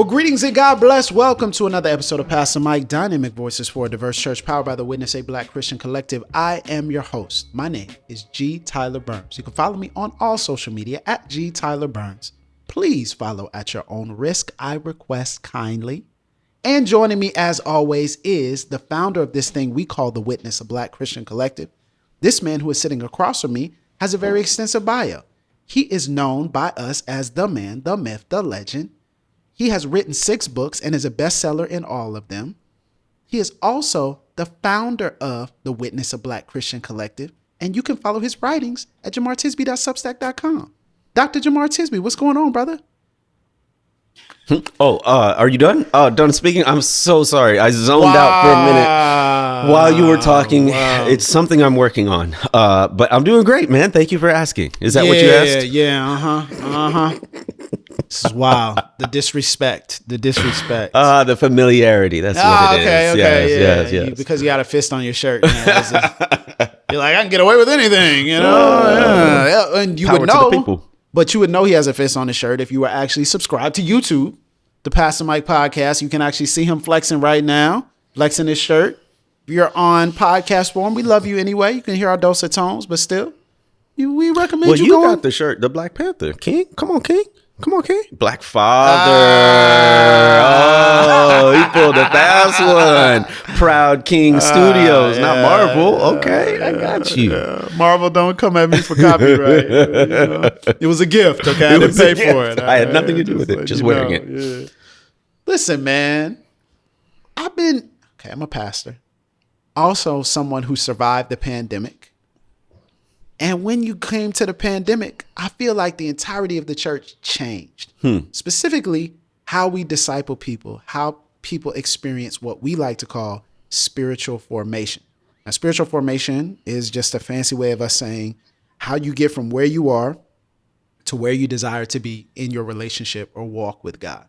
Well, greetings and God bless. Welcome to another episode of Pastor Mike, Dynamic Voices for a Diverse Church, powered by the Witness, a Black Christian collective. I am your host. My name is G. Tyler Burns. You can follow me on all social media at G. Tyler Burns. Please follow at your own risk. I request kindly. And joining me, as always, is the founder of this thing we call the Witness, a Black Christian collective. This man who is sitting across from me has a very extensive bio. He is known by us as the man, the myth, the legend. He has written 6 books and is a bestseller in all of them. He is also the founder of the Witness, a Black Christian collective. And you can follow his writings at jemartisby.substack.com. Dr. Jemar Tisby, what's going on, brother? Are you done? Done speaking? I'm so sorry. I zoned out for a minute while you were talking. Wow. It's something I'm working on. But I'm doing great, man. Thank you for asking. Is that what you asked? Yeah. This is wild. The disrespect. The familiarity. That's what it is. Yes. Because you got a fist on your shirt. You're like, I can get away with anything, you know? Yeah. And you Power would to the know. people. But you would know he has a fist on his shirt if you were actually subscribed to YouTube, the Pastor Mike podcast. You can actually see him flexing right now, flexing his shirt. If you're on podcast form, we love you anyway. You can hear our dulcet tones, but still, we recommend you go. Well, you got the shirt, the Black Panther. King, come on, King. Come on, King. Black Father. He pulled a fast one. Proud King Studios, not Marvel. Okay, I got you. Marvel, don't come at me for copyright. It was a gift, okay? I didn't pay for it. I had nothing to do with it, just wearing it. Yeah. Listen, man, I'm a pastor. Also someone who survived the pandemic. And when you came to the pandemic, I feel like the entirety of the church changed. Specifically, how we disciple people, how people experience what we like to call spiritual formation. Now, spiritual formation is just a fancy way of us saying how you get from where you are to where you desire to be in your relationship or walk with God.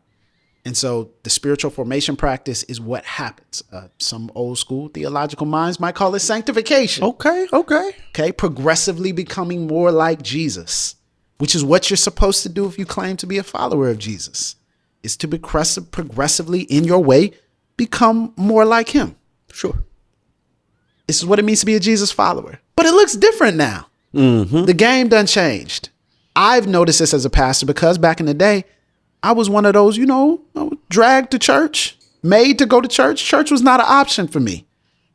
And so the spiritual formation practice is what happens. Some old school theological minds might call it sanctification. Okay. Progressively becoming more like Jesus, which is what you're supposed to do if you claim to be a follower of Jesus, is to progressively in your way become more like him. Sure. This is what it means to be a Jesus follower. But it looks different now. Mm-hmm. The game done changed. I've noticed this as a pastor because back in the day, I was one of those, dragged to church, made to go to church. Church was not an option for me.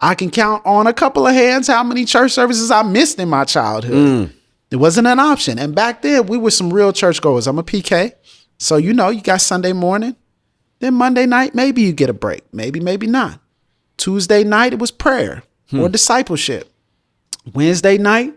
I can count on a couple of hands how many church services I missed in my childhood. It wasn't an option. And back then, we were some real churchgoers. I'm a PK. So, you got Sunday morning. Then Monday night, maybe you get a break. Maybe not. Tuesday night, it was prayer or discipleship. Wednesday night,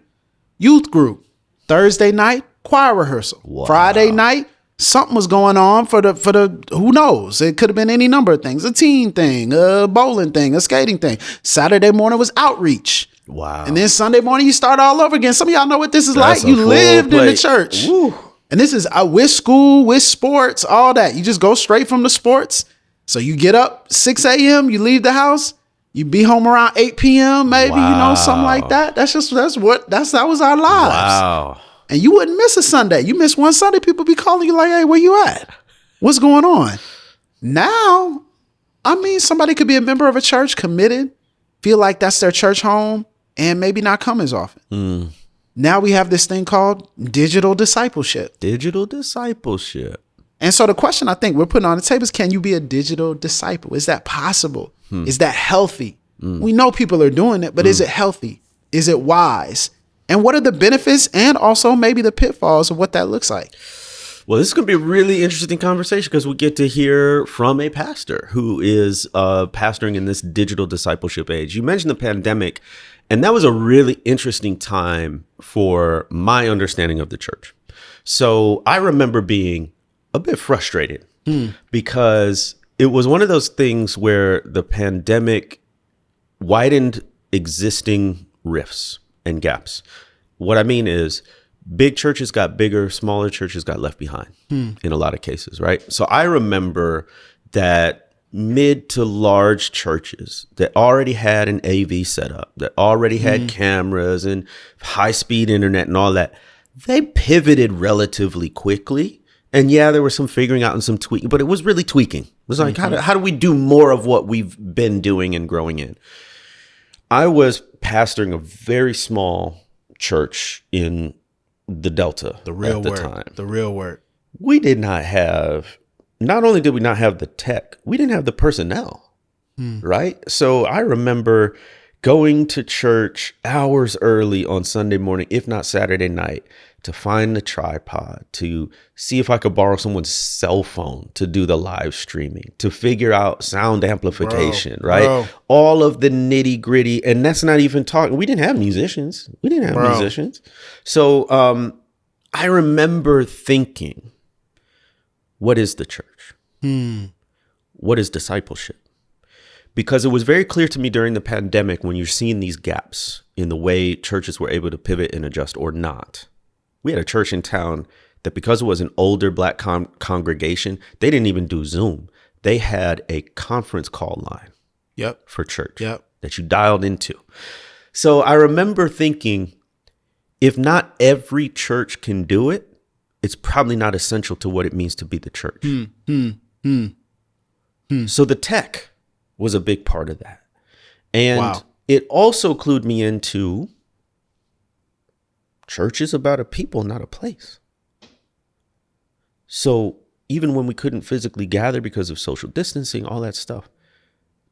youth group. Thursday night, choir rehearsal. Wow. Friday night, something was going on for the who knows? It could have been any number of things. A teen thing, a bowling thing, a skating thing. Saturday morning was outreach. Wow. And then Sunday morning you start all over again. Some of y'all know what this is like. You lived in the church. Woo. And this is with school, with sports, all that. You just go straight from the sports. So you get up 6 a.m., you leave the house, you be home around 8 p.m. maybe, something like that. That was our lives. Wow. And you wouldn't miss a Sunday. You miss one Sunday, people be calling you like, hey, where you at? What's going on? Now, somebody could be a member of a church, committed, feel like that's their church home, and maybe not come as often. Now we have this thing called digital discipleship. And so the question I think we're putting on the table is, can you be a digital disciple? Is that possible? Is that healthy? We know people are doing it, but is it healthy? Is it wise? And what are the benefits and also maybe the pitfalls of what that looks like? Well, this is going to be a really interesting conversation because we get to hear from a pastor who is pastoring in this digital discipleship age. You mentioned the pandemic, and that was a really interesting time for my understanding of the church. So I remember being a bit frustrated because it was one of those things where the pandemic widened existing rifts and gaps. What I mean is big churches got bigger, smaller churches got left behind in a lot of cases, right? So I remember that mid to large churches that already had an AV setup, that already had cameras and high-speed internet and all that, they pivoted relatively quickly And yeah, there was some figuring out and some tweaking, but it was really tweaking. It was like, how do we do more of what we've been doing and growing in? I was pastoring a very small church in the Delta at the time. The real work. We did not have, not only did we not have the tech, we didn't have the personnel, right? So I remember going to church hours early on Sunday morning, if not Saturday night, to find the tripod, to see if I could borrow someone's cell phone to do the live streaming, to figure out sound amplification, right? All of the nitty gritty. And that's not even talking. We didn't have musicians. So I remember thinking, what is the church? What is discipleship? Because it was very clear to me during the pandemic, when you're seeing these gaps in the way churches were able to pivot and adjust or not. We had a church in town that, because it was an older Black congregation, they didn't even do Zoom. They had a conference call line for church that you dialed into. So I remember thinking, if not every church can do it, it's probably not essential to what it means to be the church. So the tech was a big part of that. And it also clued me into church is about a people, not a place. So even when we couldn't physically gather because of social distancing, all that stuff,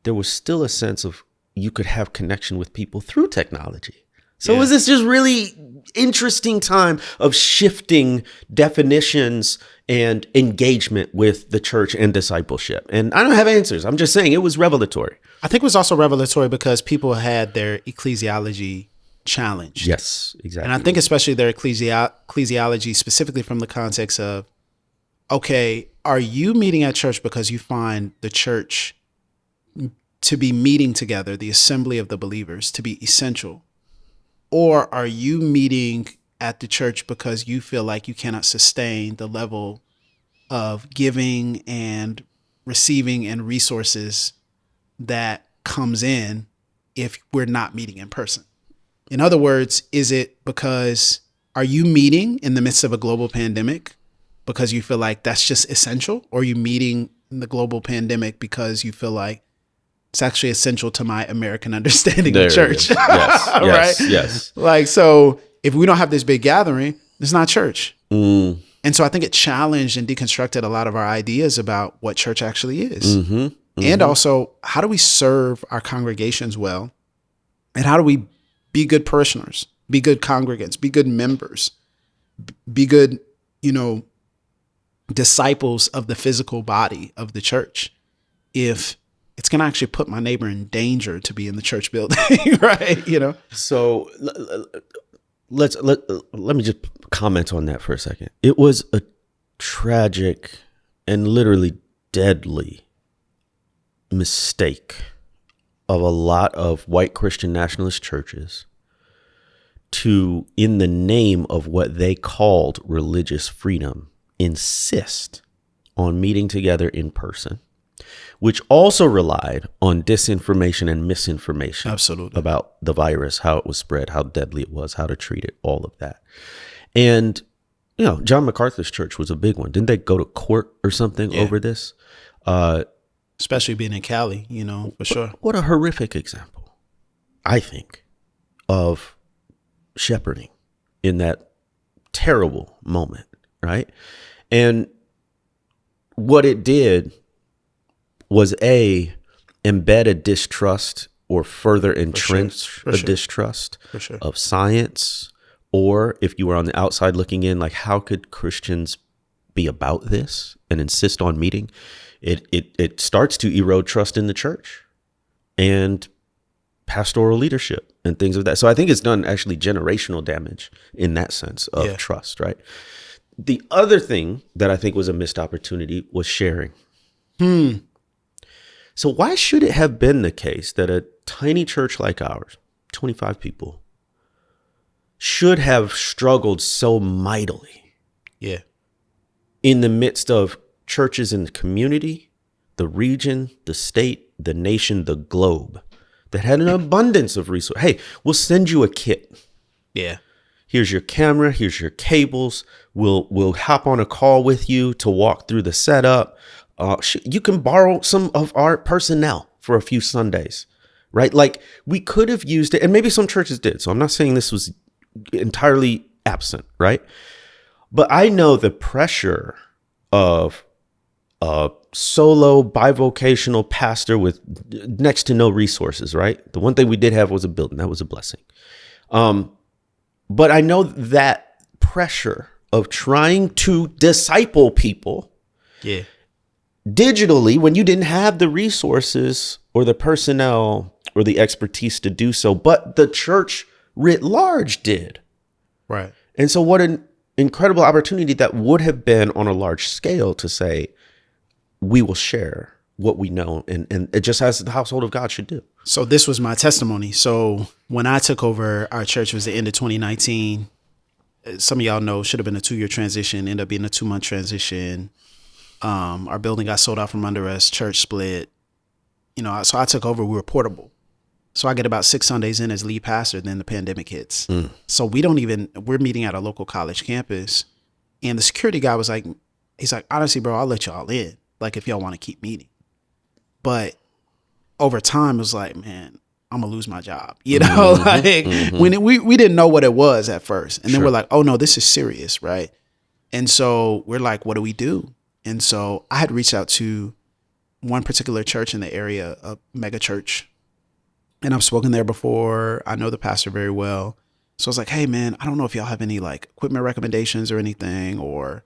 there was still a sense of you could have connection with people through technology. So it was this just really interesting time of shifting definitions and engagement with the church and discipleship. And I don't have answers. I'm just saying it was revelatory. I think it was also revelatory because people had their ecclesiology challenged. Yes, exactly. And I think especially their ecclesiology, specifically from the context of, okay, are you meeting at church because you find the church to be meeting together, the assembly of the believers, to be essential? Or are you meeting at the church because you feel like you cannot sustain the level of giving and receiving and resources that comes in if we're not meeting in person? In other words, is it because, are you meeting in the midst of a global pandemic because you feel like that's just essential? Or are you meeting in the global pandemic because you feel like it's actually essential to my American understanding of church? Yes. Like, so if we don't have this big gathering, it's not church. And so I think it challenged and deconstructed a lot of our ideas about what church actually is. And also, how do we serve our congregations well? And how do we be good parishioners, be good congregants, be good members, be good, disciples of the physical body of the church, if it's going to actually put my neighbor in danger to be in the church building, right? So let me just comment on that for a second. It was a tragic and literally deadly mistake of a lot of white Christian nationalist churches to, in the name of what they called religious freedom, insist on meeting together in person, which also relied on disinformation and misinformation about the virus, how it was spread, how deadly it was, how to treat it, all of that. And, John MacArthur's church was a big one. Didn't they go to court or something over this? Especially being in Cali, for sure. What a horrific example, I think, of shepherding in that terrible moment, right? And what it did was embed a distrust or further entrench a distrust of science, or if you were on the outside looking in, like, how could Christians be about this and insist on meeting? It starts to erode trust in the church and pastoral leadership and things of that. So I think it's done actually generational damage in that sense of trust, right? The other thing that I think was a missed opportunity was sharing. So why should it have been the case that a tiny church like ours, 25 people, should have struggled so mightily in the midst of churches in the community, the region, the state, the nation, the globe, that had an abundance of resources? Hey, we'll send you a kit. Here's your camera. Here's your cables. We'll hop on a call with you to walk through the setup. You can borrow some of our personnel for a few Sundays, right? Like we could have used it, and maybe some churches did. So I'm not saying this was entirely absent, right? But I know the pressure of a solo bivocational pastor with next to no resources, right? The one thing we did have was a building. That was a blessing. But I know that pressure of trying to disciple people digitally when you didn't have the resources or the personnel or the expertise to do so, but the church writ large did. Right. And so what an incredible opportunity that would have been on a large scale to say, we will share what we know, and it just as the household of God should do. So this was my testimony. So when I took over our church, it was the end of 2019. Some of y'all know, should have been a 2-year transition, ended up being a 2-month transition. Our building got sold out from under us, church split. So I took over, we were portable. So I get about 6 Sundays in as lead pastor, then the pandemic hits. So we're meeting at a local college campus, and the security guy was like, he's like, honestly, bro, I'll let y'all in, like if y'all want to keep meeting. But over time, it was like, man, I'm gonna lose my job. When we didn't know what it was at first. And then we're like, oh no, this is serious, right? And so we're like, what do we do? And so I had reached out to one particular church in the area, a mega church. And I've spoken there before. I know the pastor very well. So I was like, hey man, I don't know if y'all have any like equipment recommendations or anything, or,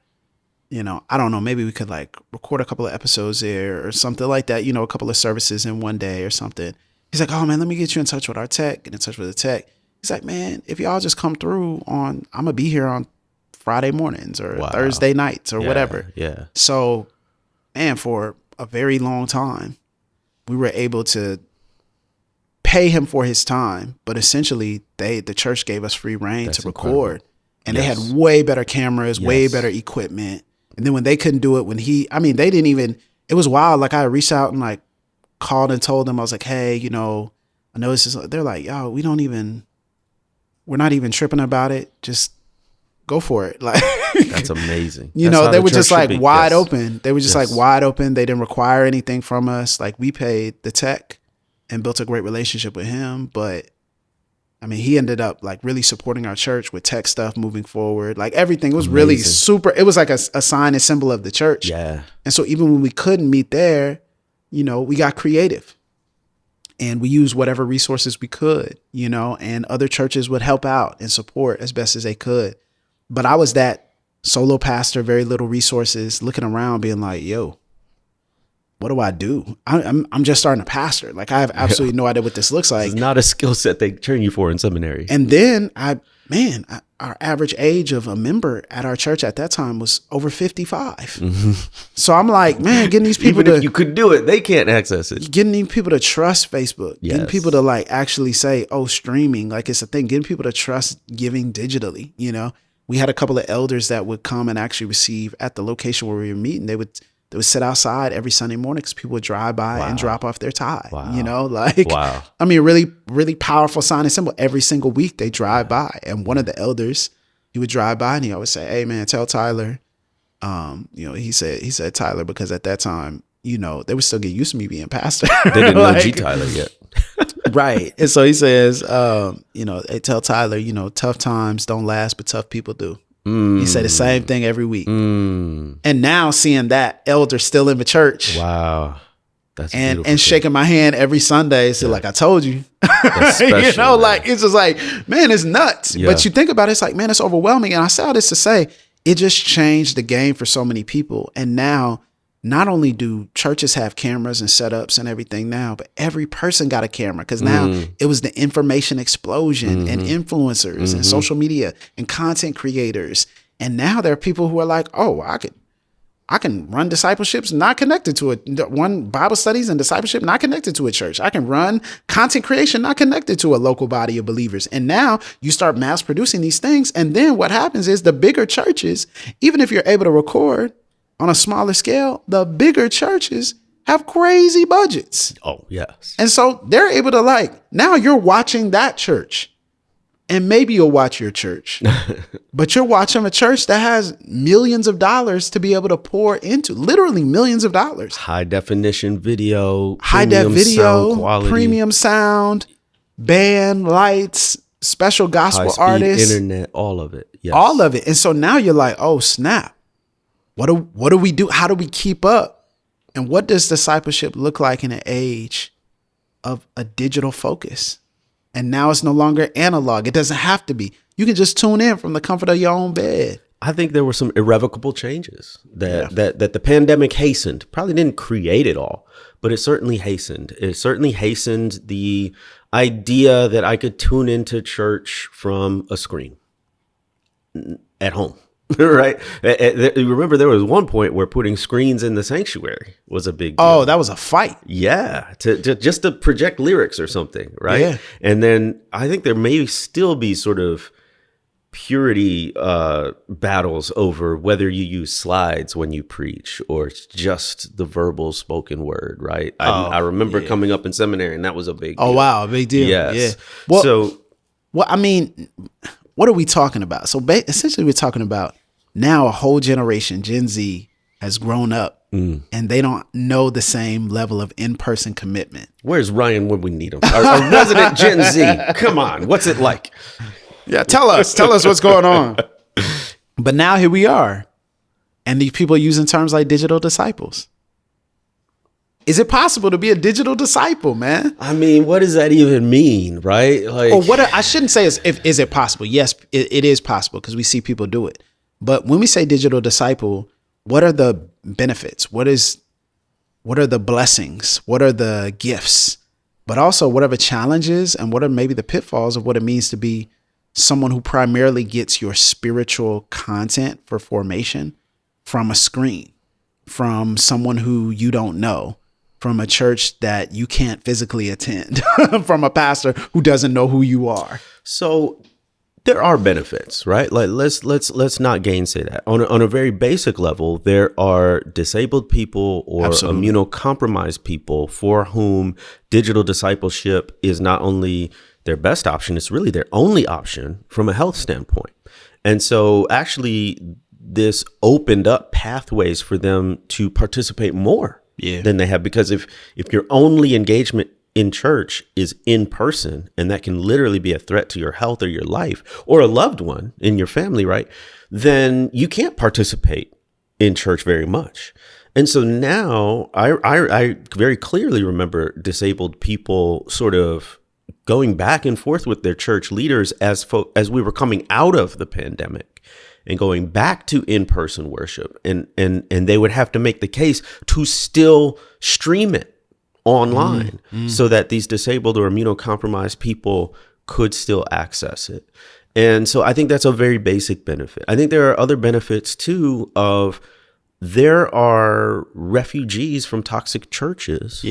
I don't know, maybe we could like record a couple of episodes there or something like that, a couple of services in one day or something. He's like, oh man, let me get you in touch with our tech, get in touch with the tech. He's like, man, if y'all just come through I'm gonna be here on Friday mornings or Thursday nights or whatever. Yeah. So, man, for a very long time, we were able to pay him for his time, but essentially the church gave us free reign to record. Incredible. And they had way better cameras, way better equipment. And then when they couldn't do it, they didn't even, it was wild. Like I reached out and like called and told them, I was like, hey, I know this is, they're like, yo, we're not even tripping about it. Just go for it. Like, that's amazing. They were just like wide open. They were just like wide open. They didn't require anything from us. Like we paid the tech and built a great relationship with him. But he ended up like really supporting our church with tech stuff moving forward. Like everything was really super. It was like a sign and symbol of the church. Yeah. And so even when we couldn't meet there, we got creative and we used whatever resources we could, and other churches would help out and support as best as they could. But I was that solo pastor, very little resources, looking around being like, yo, what do I do? I'm just starting to pastor. Like I have absolutely no idea what this looks like. It's not a skill set they train you for in seminary. And then our average age of a member at our church at that time was over 55. Mm-hmm. So I'm like, man, getting these people if you could do it, they can't access it. Getting these people to trust Facebook, getting people to like actually say, oh, streaming, like it's a thing, getting people to trust giving digitally. We had a couple of elders that would come and actually receive at the location where we were meeting. They would sit outside every Sunday morning because people would drive by and drop off their tithe. Really, really powerful sign and symbol. Every single week they drive by, and one of the elders, he would drive by and he always say, hey man, tell Tyler. He said Tyler because at that time, they would still get used to me being pastor. They didn't know G Tyler yet. Right. And so he says, hey, tell Tyler, tough times don't last, but tough people do. He said the same thing every week. And now seeing that elder still in the church. Wow. That's and shaking my hand every Sunday. So like I told you, special, like it's just like, man, it's nuts. Yeah. But you think about it, it's like, man, it's overwhelming. And I say all this to say, it just changed the game for so many people. And now not only do churches have cameras and setups and everything now, but every person got a camera because now it was the information explosion and influencers and social media and content creators. And now there are people who are like, oh, I can run discipleships not connected to it. Run Bible studies and discipleship not connected to a church. I can run content creation not connected to a local body of believers. And now you start mass producing these things. And then what happens is the bigger churches, even if you're able to record on a smaller scale, the bigger churches have crazy budgets. Oh, yes. And so they're able to now you're watching that church And maybe you'll watch your church, but you're watching a church that has millions of dollars to be able to pour into, literally millions of dollars. High definition video, high def video, sound quality, premium sound, band, lights, special gospel high-speed artists, internet, all of it. Yes. all of it. And so now you're like, oh snap, what do we do? How do we keep up? And what does discipleship look like in an age of a digital focus? And now it's no longer analog. It doesn't have to be. You can just tune in from the comfort of your own bed. I think there were some irrevocable changes that the pandemic hastened. Probably didn't create it all, but it certainly hastened. It certainly hastened the idea that I could tune into church from a screen at home. Right. Remember, there was one point where putting screens in the sanctuary was a big deal. Oh, that was a fight. Yeah. To just to project lyrics or something. Right. Yeah. And then I think there may still be sort of purity battles over whether you use slides when you preach or it's just the verbal spoken word. Right. I remember coming up in seminary and that was a big deal. Oh, wow. A big deal. Yes. Yeah. Well, I mean, what are we talking about? So essentially we're talking about now a whole generation, Gen Z, has grown up and they don't know the same level of in-person commitment. Where's Ryan when we need him? Our resident Gen Z. Come on. What's it like? Yeah, tell us what's going on. But now here we are. And these people are using terms like digital disciples. Is it possible to be a digital disciple, man? I mean, what does that even mean, right? Like, or what I shouldn't say is it possible? Yes, it is possible because we see people do it. But when we say digital disciple, what are the benefits? What are the blessings? What are the gifts? But also, what are the challenges and what are maybe the pitfalls of what it means to be someone who primarily gets your spiritual content for formation from a screen, from someone who you don't know, from a church that you can't physically attend, from a pastor who doesn't know who you are? So there are benefits, right? Like let's not gainsay that. On a very basic level, there are disabled people or immunocompromised people for whom digital discipleship is not only their best option, it's really their only option from a health standpoint. And so actually this opened up pathways for them to participate more than they have, because if your only engagement in church is in person, and that can literally be a threat to your health or your life or a loved one in your family, right? Then you can't participate in church very much. And so now I very clearly remember disabled people sort of going back and forth with their church leaders as we were coming out of the pandemic and going back to in-person worship. And they would have to make the case to still stream it online so that these disabled or immunocompromised people could still access it. And so I think that's a very basic benefit. I think there are other benefits too of there are refugees from toxic churches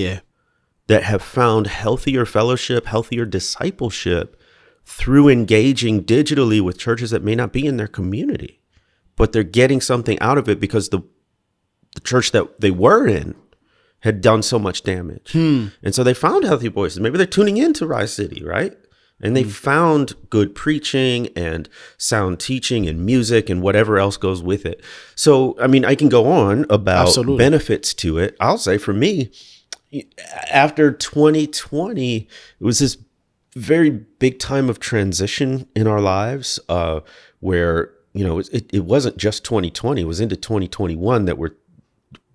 that have found healthier fellowship, healthier discipleship through engaging digitally with churches that may not be in their community, but they're getting something out of it because the church that they were in had done so much damage. And so they found healthy voices. Maybe they're tuning into Rise City, right? And they found good preaching and sound teaching and music and whatever else goes with it. So, I mean, I can go on about benefits to it. I'll say for me, after 2020, it was this very big time of transition in our lives where, you know, it wasn't just 2020, it was into 2021 that we're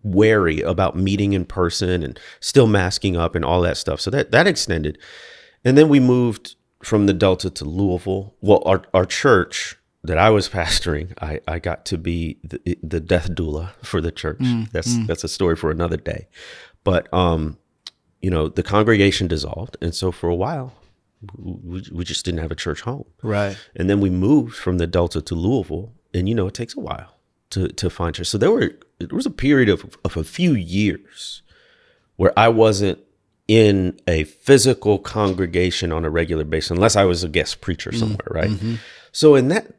wary about meeting in person and still masking up and all that stuff. So that extended. And then we moved from the Delta to Louisville. Well, our church that I was pastoring, I got to be the death doula for the church. That's a story for another day. But, you know, the congregation dissolved. And so for a while, we just didn't have a church home. Right. And then we moved from the Delta to Louisville. And, you know, it takes a while to find church. So there was a period of a few years where I wasn't in a physical congregation on a regular basis, unless I was a guest preacher somewhere, right? So in that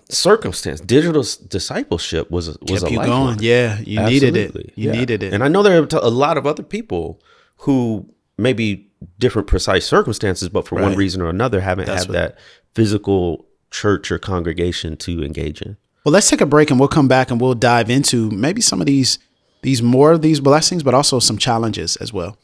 circumstance, digital discipleship was a lifeline. Going. Yeah, you needed it. You needed it. And I know there are a lot of other people who maybe different precise circumstances, but for one reason or another, haven't had that physical church or congregation to engage in. Well, let's take a break and we'll come back and we'll dive into maybe some of these more of these blessings, but also some challenges as well.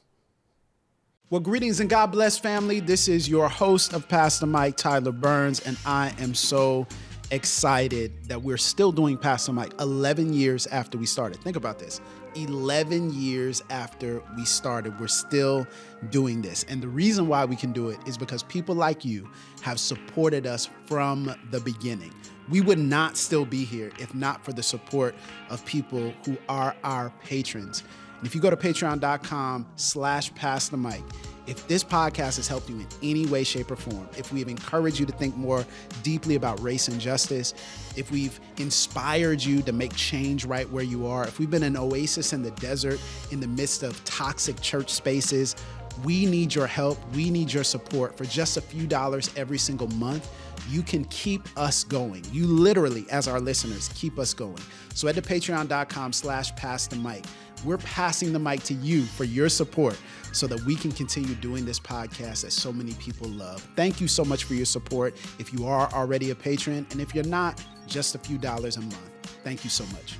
Well, greetings and God bless, family. This is your host of Pastor Mike, Tyler Burns, and I am so excited that we're still doing Pastor Mike 11 years after we started. Think about this. 11 years after we started, we're still doing this. And the reason why we can do it is because people like you have supported us from the beginning. We would not still be here if not for the support of people who are our patrons. And if you go to patreon.com/Pastor Mike, if this podcast has helped you in any way, shape, or form, if we have encouraged you to think more deeply about race and justice, if we've inspired you to make change right where you are, if we've been an oasis in the desert in the midst of toxic church spaces, we need your help. We need your support. For just a few dollars every single month, you can keep us going. You literally, as our listeners, keep us going. So head to patreon.com/Pastor Mike. We're passing the mic to you for your support so that we can continue doing this podcast that so many people love. Thank you so much for your support. If you are already a patron, and if you're not, just a few dollars a month. Thank you so much.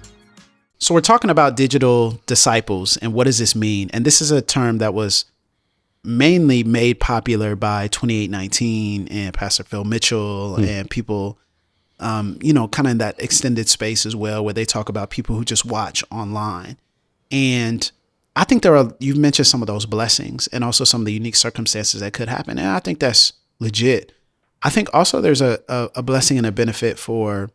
So we're talking about digital disciples and what does this mean? And this is a term that was mainly made popular by 2819 and Pastor Phil Mitchell and people, kind of in that extended space as well, where they talk about people who just watch online. And I think you've mentioned some of those blessings and also some of the unique circumstances that could happen. And I think that's legit. I think also there's a blessing and a benefit for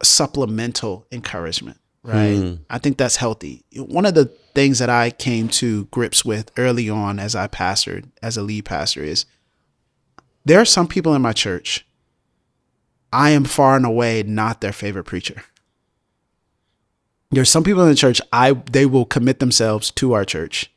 supplemental encouragement, right? I think that's healthy. One of the things that I came to grips with early on as I pastored, as a lead pastor, is there are some people in my church, I am far and away not their favorite preacher. There's some people in the church, they will commit themselves to our church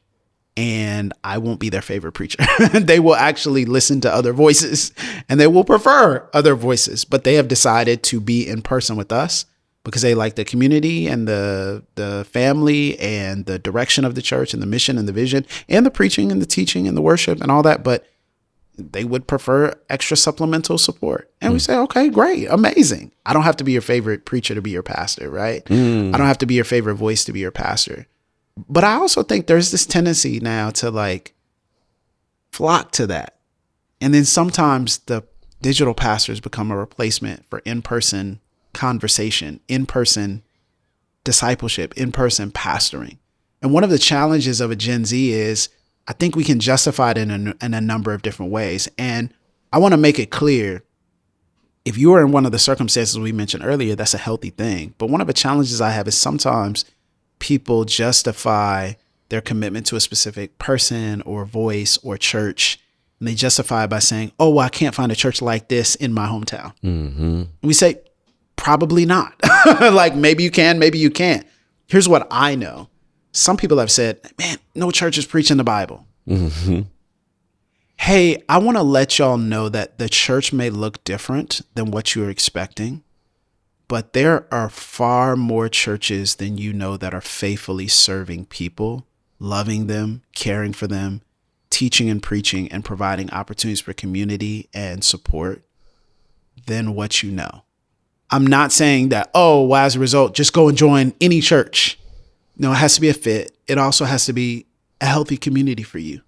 and I won't be their favorite preacher. They will actually listen to other voices and they will prefer other voices, but they have decided to be in person with us because they like the community and the family and the direction of the church and the mission and the vision and the preaching and the teaching and the worship and all that. But they would prefer extra supplemental support. And we say, okay, great, amazing. I don't have to be your favorite preacher to be your pastor, right? I don't have to be your favorite voice to be your pastor. But I also think there's this tendency now to like flock to that. And then sometimes the digital pastors become a replacement for in-person conversation, in-person discipleship, in-person pastoring. And one of the challenges of a Gen Z is I think we can justify it in a number of different ways. And I want to make it clear, if you are in one of the circumstances we mentioned earlier, that's a healthy thing. But one of the challenges I have is sometimes people justify their commitment to a specific person or voice or church, and they justify it by saying, oh, well, I can't find a church like this in my hometown. And we say, probably not. Like, maybe you can, maybe you can't. Here's what I know. Some people have said, man, no church is preaching the Bible. Hey, I want to let y'all know that the church may look different than what you're expecting, but there are far more churches than you know that are faithfully serving people, loving them, caring for them, teaching and preaching, and providing opportunities for community and support than what you know. I'm not saying that, oh, well, as a result, just go and join any church. No, it has to be a fit. It also has to be a healthy community for you.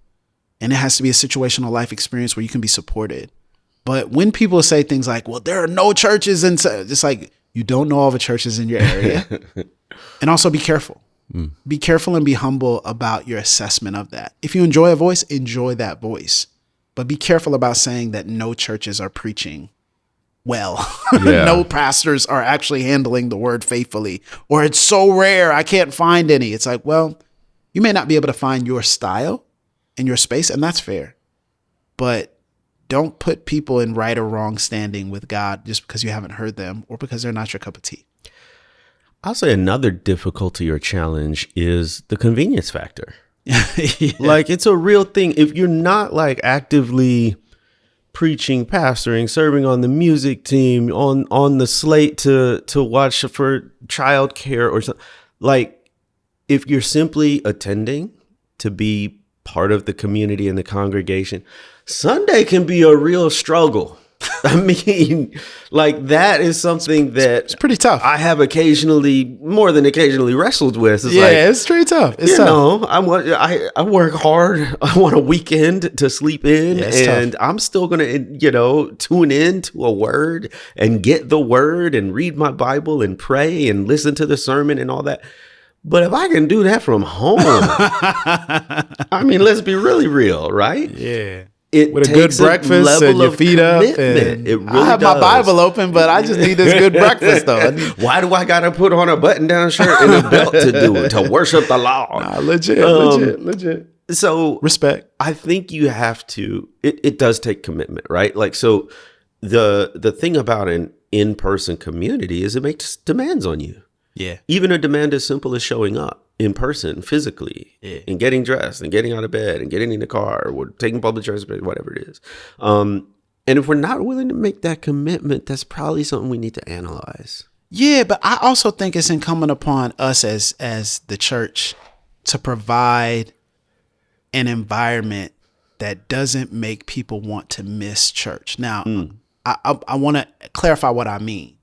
And it has to be a situational life experience where you can be supported. But when people say things like, well, there are no churches, and it's like, you don't know all the churches in your area. And also be careful. Be careful and be humble about your assessment of that. If you enjoy a voice, enjoy that voice. But be careful about saying that no churches are preaching well. No pastors are actually handling the word faithfully, or it's so rare I can't find any. It's like, well, you may not be able to find your style in your space, and that's fair. But don't put people in right or wrong standing with God just because you haven't heard them or because they're not your cup of tea. I'll say another difficulty or challenge is the convenience factor. Like, it's a real thing. If you're not like actively preaching, pastoring, serving on the music team, on the slate to watch for childcare or something, like, if you're simply attending to be part of the community and the congregation, Sunday can be a real struggle. I mean, like that is something that it's pretty tough. I have more than occasionally wrestled with. It's it's pretty tough. It's tough. I work hard. I want a weekend to sleep in, and tough. I'm still going to, tune in to a word and get the word and read my Bible and pray and listen to the sermon and all that. But if I can do that from home, I mean, let's be really real, right? Yeah. It with a good breakfast and your feet up. And it really I have my Bible open, but I just need this good breakfast though. Why do I got to put on a button-down shirt and a belt to do it, to worship the Lord? Nah, legit. So respect. I think you have to. It does take commitment, right? Like so, the thing about an in-person community is it makes demands on you. Yeah. Even a demand as simple as showing up in person, physically, and getting dressed and getting out of bed and getting in the car or taking public transport, whatever it is. And if we're not willing to make that commitment, that's probably something we need to analyze. Yeah, but I also think it's incumbent upon us as the church to provide an environment that doesn't make people want to miss church. Now, I want to clarify what I mean,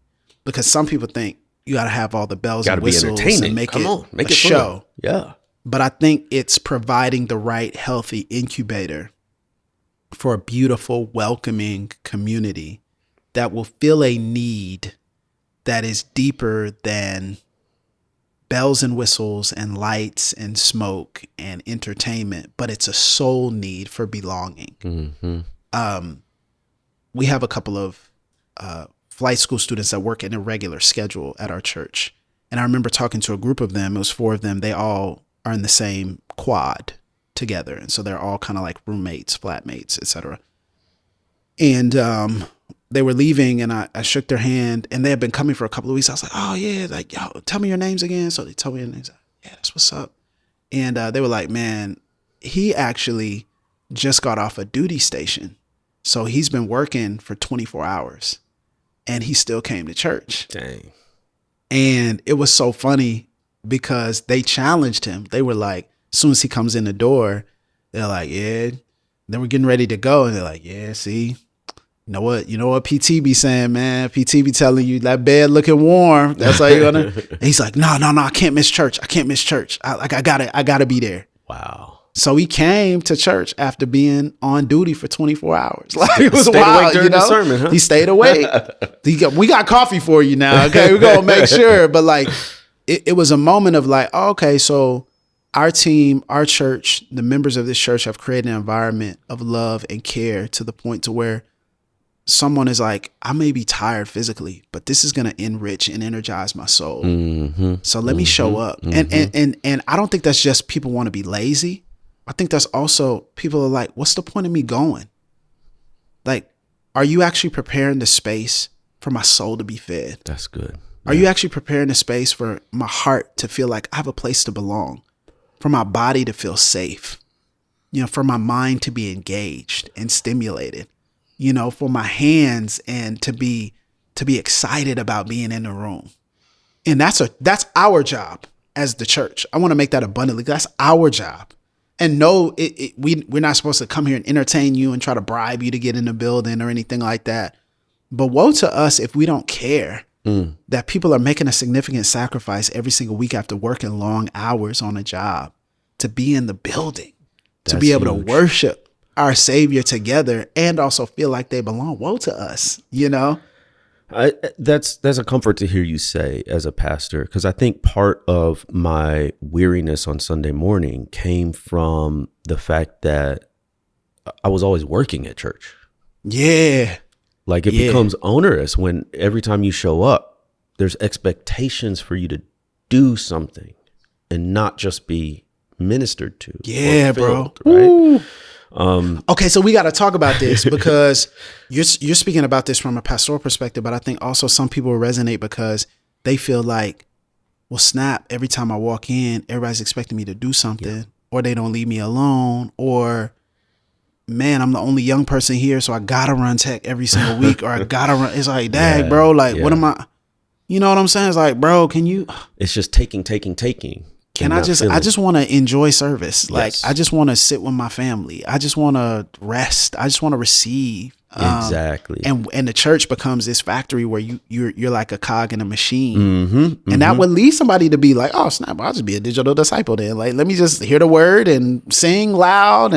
because some people think you got to have all the bells and whistles and make it a show. Yeah. But I think it's providing the right healthy incubator for a beautiful, welcoming community that will fill a need that is deeper than bells and whistles and lights and smoke and entertainment, but it's a soul need for belonging. Mm-hmm. We have a couple of flight school students that work an irregular schedule at our church. And I remember talking to a group of them. It was 4 of them. They all are in the same quad together. And so they're all kind of like roommates, flatmates, etc. And they were leaving and I shook their hand and they had been coming for a couple of weeks. I was like, oh yeah, like, yo, tell me your names again. So they told me their names. Yeah, that's what's up. And they were like, man, he actually just got off a duty station. So he's been working for 24 hours. And he still came to church. Dang. And it was so funny because they challenged him. They were like, as soon as he comes in the door, they're like, yeah. Then we're getting ready to go. And they're like, yeah, see, you know what PT be saying, man? PT be telling you that bed looking warm. That's how you're gonna. And he's like, no, I can't miss church. I can't miss church. I gotta be there. Wow. So he came to church after being on duty for 24 hours. Like it was stayed wild, awake during the sermon, huh? He stayed awake. We got coffee for you now. Okay, we're gonna make sure. But like, it was a moment of like, oh, okay, so our team, our church, the members of this church have created an environment of love and care to the point to where someone is like, I may be tired physically, but this is gonna enrich and energize my soul. Mm-hmm. So let me show up. Mm-hmm. And I don't think that's just people want to be lazy. I think that's also people are like, what's the point of me going? Like, are you actually preparing the space for my soul to be fed? That's good. Are you actually preparing the space for my heart to feel like I have a place to belong, for my body to feel safe, for my mind to be engaged and stimulated, for my hands and to be excited about being in the room? And that's our job as the church. I want to make that abundantly. That's our job. And no, we're not supposed to come here and entertain you and try to bribe you to get in the building or anything like that. But woe to us if we don't care that people are making a significant sacrifice every single week after working long hours on a job to be in the building, to be able to worship our Savior together and also feel like they belong. Woe to us, That's a comfort to hear you say as a pastor, because I think part of my weariness on Sunday morning came from the fact that I was always working at church. Yeah. Like it becomes onerous when every time you show up, there's expectations for you to do something and not just be ministered to. Yeah, filled, bro. Right? Ooh. Okay, so we got to talk about this because you're speaking about this from a pastoral perspective, but I think also some people will resonate because they feel like, well, snap, every time I walk in, everybody's expecting me to do something, or they don't leave me alone, or man, I'm the only young person here, so I got to run tech every single week, or I got to run. It's like, dang, bro, like, what am I? You know what I'm saying? It's like, bro, can you? It's just taking. I just want to enjoy service. Like, Yes. I just want to sit with my family. I just want to rest. I just want to receive. Exactly. And the church becomes this factory where you're like a cog in a machine. Mm-hmm, And that would lead somebody to be like, oh, snap, I'll just be a digital disciple then. Like, let me just hear the word and sing loud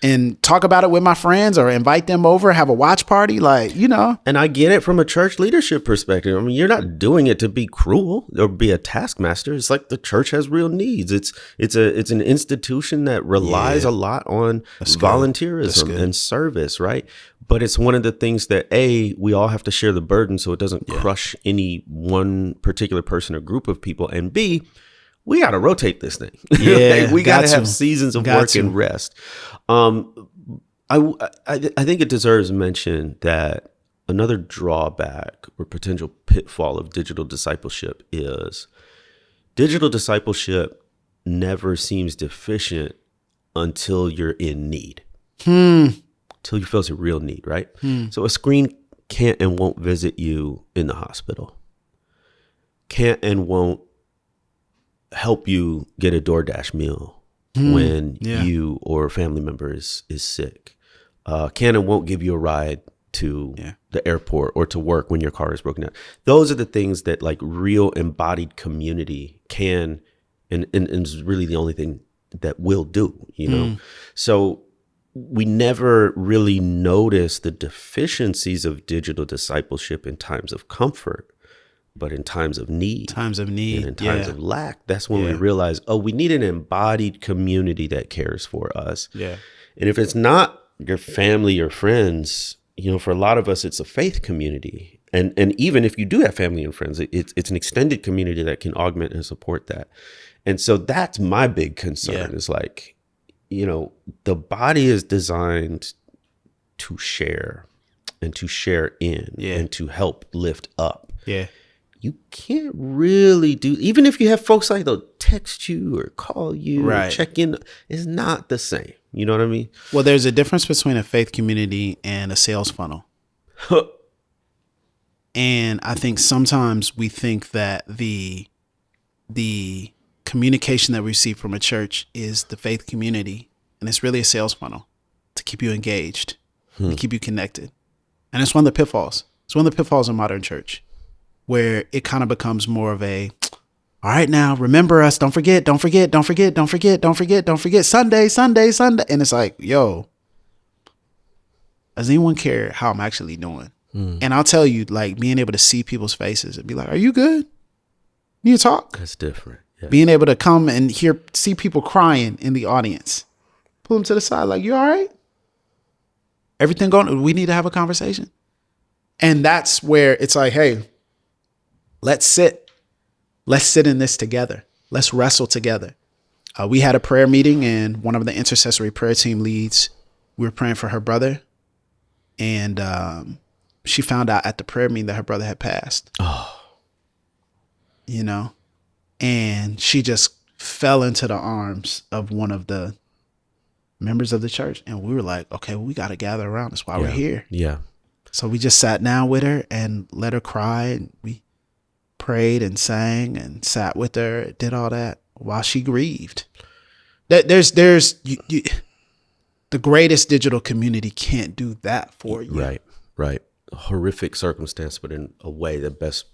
and talk about it with my friends or invite them over, have a watch party. Like, you know. And I get it from a church leadership perspective. I mean, you're not doing it to be cruel or be a taskmaster. It's like the church has real needs. It's an institution that relies a lot on volunteerism and service, right? But it's one of the things that we all have to share the burden so it doesn't crush any one particular person or group of people. And B, we got to rotate this thing. Yeah, we got to have seasons of work and rest. I think it deserves mention that another drawback or potential pitfall of digital discipleship is digital discipleship never seems deficient until you're in need. Until you feel it's a real need, right? So a screen can't and won't visit you in the hospital. Can't and won't help you get a DoorDash meal when you or a family member is sick. Can and won't give you a ride to the airport or to work when your car is broken down. Those are the things that like real embodied community can and is really the only thing that will do, you know? So we never really notice the deficiencies of digital discipleship in times of comfort. But in times of need, and in times of lack, that's when we realize, we need an embodied community that cares for us. Yeah. And if it's not your family or friends, you know, for a lot of us, it's a faith community. And even if you do have family and friends, it's an extended community that can augment and support that. And so that's my big concern is like, you know, the body is designed to share and to share in and to help lift up. Yeah. You can't really do, even if you have folks like they'll text you or call you or check in, it's not the same. You know what I mean? Well, there's a difference between a faith community and a sales funnel. And I think sometimes we think that the communication that we receive from a church is the faith community, and it's really a sales funnel to keep you engaged, to keep you connected. And it's one of the pitfalls. It's one of the pitfalls in modern church, where it kind of becomes more of a, all right, now remember us. Don't forget. Sunday. And it's like, yo, does anyone care how I'm actually doing? And I'll tell you, like, being able to see people's faces and be like, are you good? Need to talk? That's different. Yeah. Being able to come and see people crying in the audience. Pull them to the side, like, you all right? Everything going? We need to have a conversation. And that's where it's like, hey, let's sit in this together. Let's wrestle together. We had a prayer meeting, and one of the intercessory prayer team leads, we were praying for her brother. And she found out at the prayer meeting that her brother had passed. Oh. You know? And she just fell into the arms of one of the members of the church. And we were like, okay, well, we got to gather around. That's why we're here. Yeah. So we just sat down with her and let her cry. And we prayed and sang and sat with her, did all that while she grieved. There's the greatest digital community can't do that for you. Right. A horrific circumstance, but in a way the best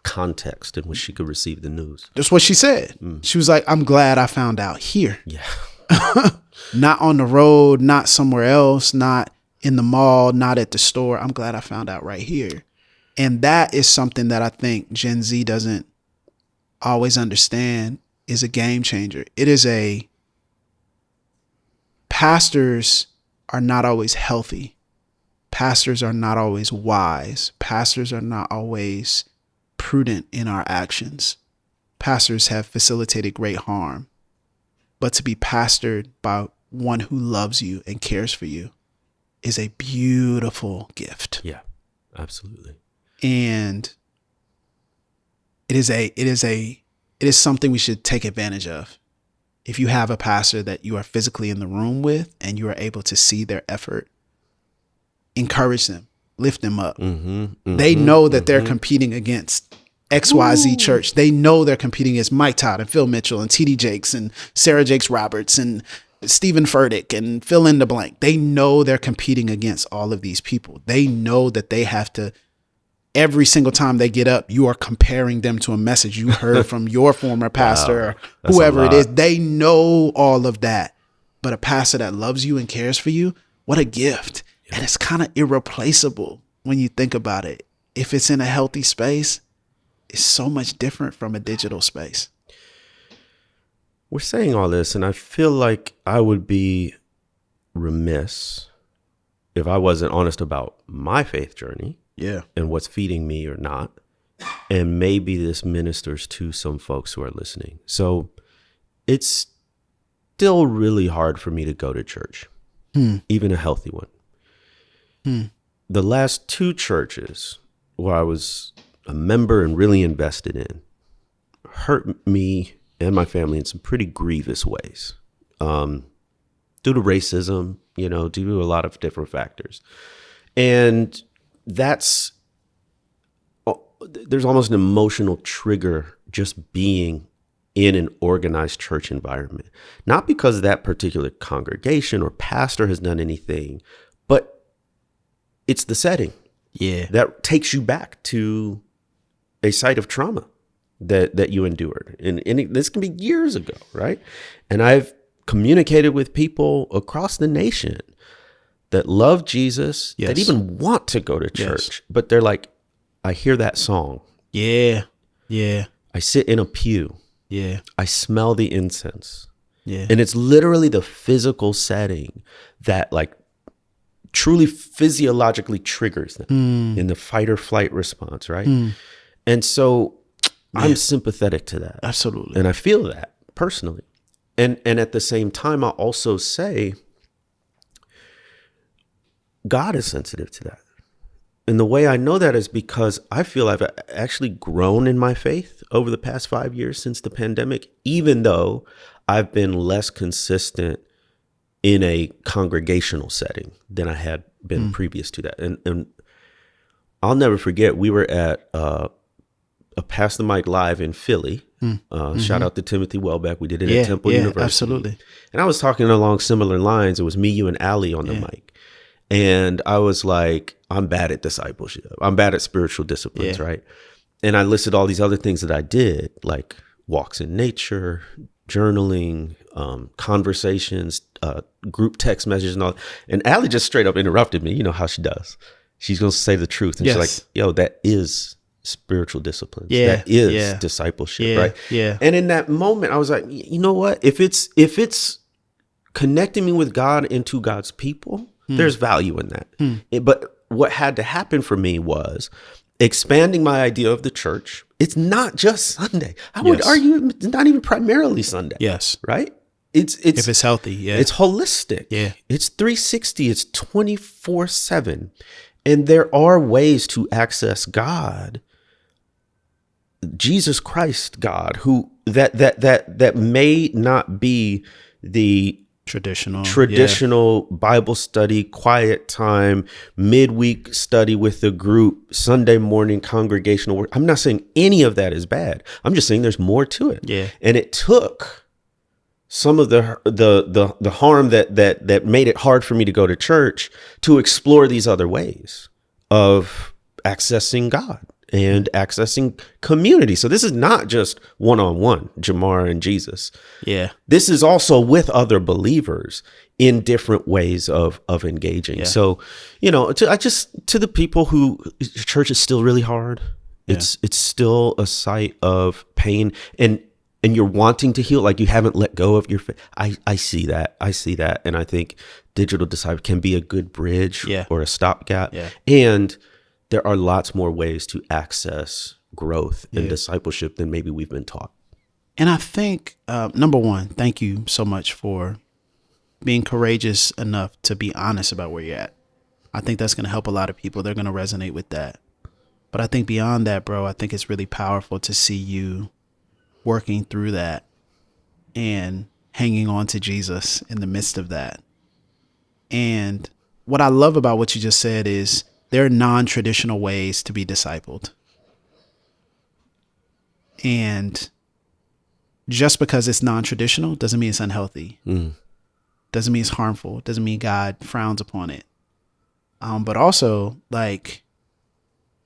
context in which she could receive the news. That's what she said. She was like, I'm glad I found out here. Yeah. Not on the road, not somewhere else, not in the mall, not at the store. I'm glad I found out right here. And that is something that I think Gen Z doesn't always understand is a game changer. Pastors are not always healthy. Pastors are not always wise. Pastors are not always prudent in our actions. Pastors have facilitated great harm. But to be pastored by one who loves you and cares for you is a beautiful gift. Yeah, absolutely. And it is something we should take advantage of. If you have a pastor that you are physically in the room with and you are able to see their effort, encourage them, lift them up. They know that they're competing against XYZ church. They know they're competing against Mike Todd and Phil Mitchell and TD Jakes and Sarah Jakes Roberts and Stephen Furtick and fill in the blank. They know they're competing against all of these people. They know that they have to, every single time they get up, you are comparing them to a message you heard from your former pastor or whoever it is. They know all of that. But a pastor that loves you and cares for you, what a gift. And it's kind of irreplaceable when you think about it. If it's in a healthy space, it's so much different from a digital space. We're saying all this, and I feel like I would be remiss if I wasn't honest about my faith journey. Yeah. And what's feeding me or not. And maybe this ministers to some folks who are listening. So it's still really hard for me to go to church, even a healthy one. The last two churches where I was a member and really invested in hurt me and my family in some pretty grievous ways, due to racism, due to a lot of different factors. And there's almost an emotional trigger just being in an organized church environment, not because that particular congregation or pastor has done anything, but it's the setting. Yeah. That takes you back to a site of trauma that you endured. And this can be years ago, right? And I've communicated with people across the nation that love Jesus, that even want to go to church, but they're like, I hear that song. Yeah. Yeah. I sit in a pew. Yeah. I smell the incense. Yeah. And it's literally the physical setting that truly physiologically triggers them in the fight or flight response, right? And so I'm sympathetic to that. Absolutely. And I feel that personally. And at the same time, I'll also say God is sensitive to that. And the way I know that is because I feel I've actually grown in my faith over the past 5 years since the pandemic, even though I've been less consistent in a congregational setting than I had been previous to that. And I'll never forget, we were at a Pass the Mic Live in Philly. Shout out to Timothy Welbeck. We did it at Temple University. Absolutely. And I was talking along similar lines. It was me, you, and Allie on the mic. And I was like, I'm bad at discipleship. I'm bad at spiritual disciplines, right? And I listed all these other things that I did, like walks in nature, journaling, conversations, group text messages and all. And Allie just straight up interrupted me. You know how she does. She's going to say the truth. And she's like, yo, that is spiritual disciplines. That is discipleship, right? Yeah. And in that moment, I was like, you know what? If it's connecting me with God and to God's people, there's value in that. But what had to happen for me was expanding my idea of the church. It's not just Sunday. I would argue it's not even primarily Sunday. Yes. Right? It's if it's healthy, it's holistic. Yeah. It's 360. It's 24/7. And there are ways to access God, Jesus Christ, God, who that may not be the traditional Bible study, quiet time, midweek study with the group, Sunday morning congregational work. I'm not saying any of that is bad. I'm just saying there's more to it. Yeah. And it took some of the harm that made it hard for me to go to church to explore these other ways of accessing God and accessing community. So this is not just one-on-one, Jemar and Jesus. Yeah. This is also with other believers in different ways of engaging. Yeah. So, to the people who church is still really hard. Yeah. It's still a site of pain and you're wanting to heal, like you haven't let go of your faith. I see that. And I think digital disciple can be a good bridge or a stopgap. Yeah. And there are lots more ways to access growth and discipleship than maybe we've been taught. And I think, number one, thank you so much for being courageous enough to be honest about where you're at. I think that's going to help a lot of people. They're going to resonate with that. But I think beyond that, bro, I think it's really powerful to see you working through that and hanging on to Jesus in the midst of that. And what I love about what you just said is there are non-traditional ways to be discipled. And just because it's non-traditional doesn't mean it's unhealthy. Doesn't mean it's harmful. Doesn't mean God frowns upon it. But also, like,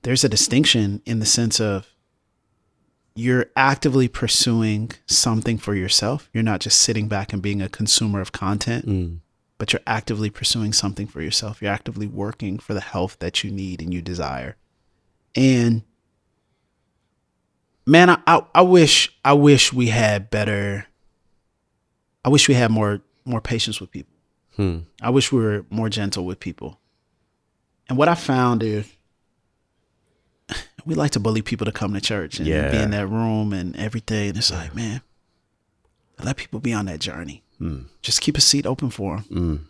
there's a distinction in the sense of you're actively pursuing something for yourself. You're not just sitting back and being a consumer of content, but you're actively pursuing something for yourself. You're actively working for the health that you need and you desire. And man, I wish we had better. I wish we had more patience with people. I wish we were more gentle with people. And what I found is we like to bully people to come to church and be in that room and everything. And it's like, man, let people be on that journey. Just keep a seat open for them.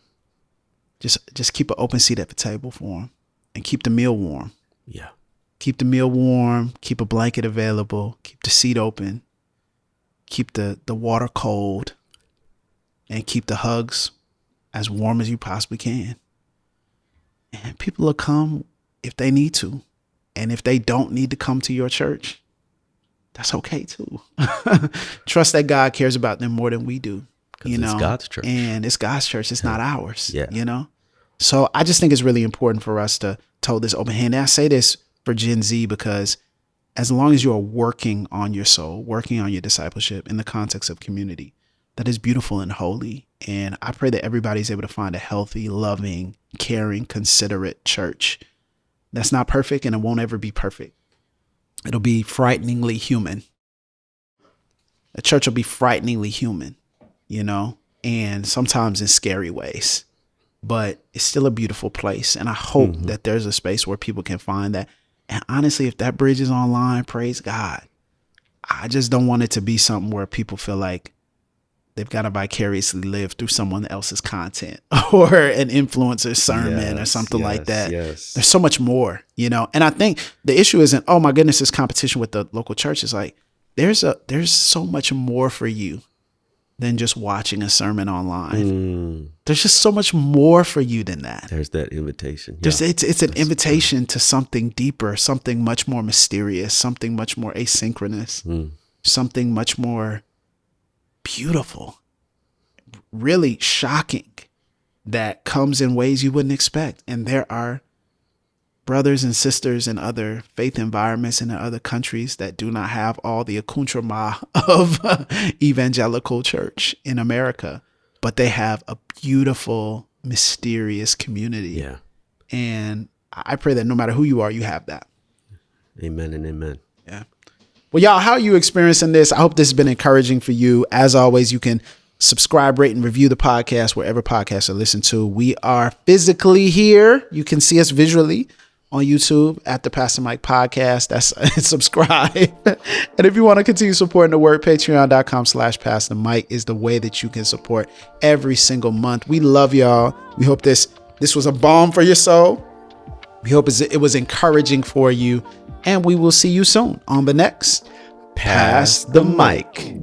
Just keep an open seat at the table for them and keep the meal warm. Yeah. Keep the meal warm, keep a blanket available, keep the seat open, keep the water cold, and keep the hugs as warm as you possibly can. And people will come if they need to. And if they don't need to come to your church, that's okay too. Trust that God cares about them more than we do. You know, it's God's church. And it's God's church. It's not ours. Yeah. You know? So I just think it's really important for us to hold this open hand. And I say this for Gen Z because as long as you are working on your soul, working on your discipleship in the context of community, that is beautiful and holy. And I pray that everybody's able to find a healthy, loving, caring, considerate church that's not perfect and it won't ever be perfect. It'll be frighteningly human. A church will be frighteningly human, you know, and sometimes in scary ways, but it's still a beautiful place. And I hope that there's a space where people can find that. And honestly, if that bridge is online, praise God. I just don't want it to be something where people feel like they've got to vicariously live through someone else's content or an influencer's sermon or something like that. Yes. There's so much more, you know? And I think the issue isn't, oh my goodness, this competition with the local church. It's like, there's so much more for you than just watching a sermon online. There's just so much more for you than that. There's that invitation. It's an invitation to something deeper, something much more mysterious, something much more asynchronous, something much more beautiful, really shocking, that comes in ways you wouldn't expect. And there are brothers and sisters in other faith environments and in other countries that do not have all the accoutrement of evangelical church in America, but they have a beautiful, mysterious community. Yeah. And I pray that no matter who you are, you have that. Amen and amen. Yeah. Well, y'all, how are you experiencing this? I hope this has been encouraging for you. As always, you can subscribe, rate, and review the podcast wherever podcasts are listened to. We are physically here. You can see us visually on YouTube at the Pastor Mike Podcast. That's subscribe. And if you want to continue supporting the work, patreon.com/Pastor Mike is the way that you can support every single month. We love y'all. We hope this was a balm for your soul. We hope it was encouraging for you. And we will see you soon on the next Pass the Mic.